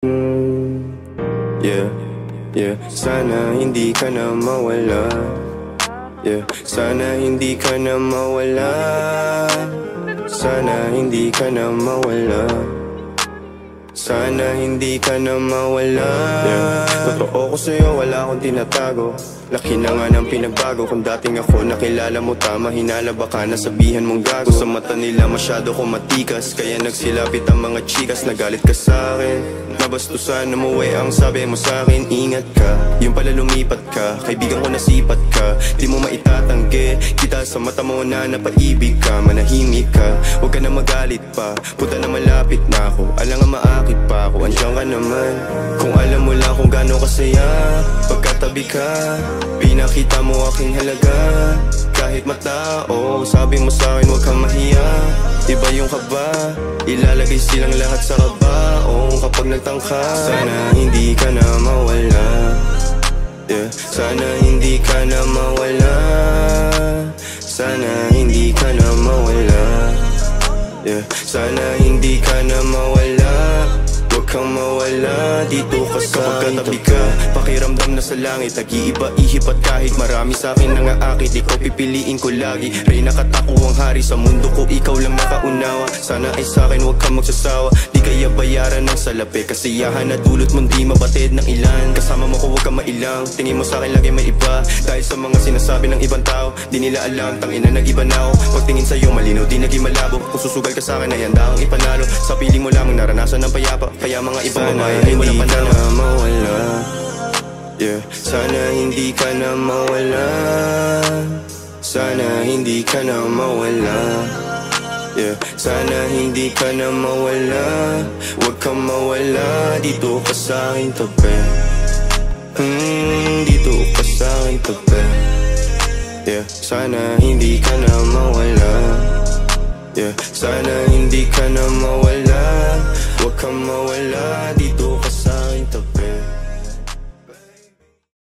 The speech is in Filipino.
Yeah, yeah. Sana hindi ka na mawala. Yeah, sana hindi ka na mawala. Sana hindi ka na mawala. Sana hindi ka na mawala. Yeah. Totoo ko sa'yo, wala akong tinatago. Laki na nga ng pinagbago. Kung dating ako nakilala mo, tama hinala, baka nasabihan mong gago. Sa mata nila masyado ko matikas, kaya nagsilapit ang mga chikas. Nagalit ka sa'kin, nabastusan, umuwi ang sabi mo sa'kin. Ingat ka, yung pala lumipat ka. Kaibigan ko nasipat ka, di mo maitatanggi. Kita sa mata mo na napaibig ka. Manahimik ka, huwag ka na magalit pa. Puta na malapit na ako, alang nga maakit pa ako. Andiyan ka naman, kung alam mo lang kung gaano kasaya. Pagkatabi ka, pinakita mo aking halaga. Kahit matao, sabi mo sa'kin huwag kang mahiya. Iba yung kaba, ilalagay silang lahat sa kabaong kapag nagtangka. Sana hindi ka na mawala. Yeah. Sana hindi ka na mawala. Sana hindi ka na mawala. Yeah. Sana hindi ka na mawala. Huwag kang mawala dito ka sa akin. Kapag katabi ka, pakiramdam na sa langit. Nag-iiba ihip at kahit marami sa'kin nangaakit, ikaw pipiliin ko lagi. Reyna katako ang hari sa mundo ko, ikaw lang nakaunawa. Sana ay sa'kin huwag kang magsasawa. Di kaya bayaran ng salapi, kasiyahan na dulot mong di mabatid ng ilan. Kasama mo ko huwag kang mailang, tingin mo sa'kin lagi may iba. Dahil sa mga sinasabi ng ibang tao, di nila alam, tangina nag-iba na ako. Pagtingin sa'yo malinaw, di naging malabo. Kung susugal ka sa'kin ay handa akong ipanalo. Sa piling mo lamang naranasan ng payapa, kaya mga ibang mamay ay walang panalo. Sana hindi ka na mawala. Yeah. Sana hindi ka na mawala. Sana hindi ka na mawala. Yeah. Sana hindi ka na mawala. Huwag kang mawala dito ka sa aking tabi. Dito ka sa aking tabi. Yeah. Sana hindi ka na mawala. Yeah. Sana hindi ka na mawala. Huwag kang mawala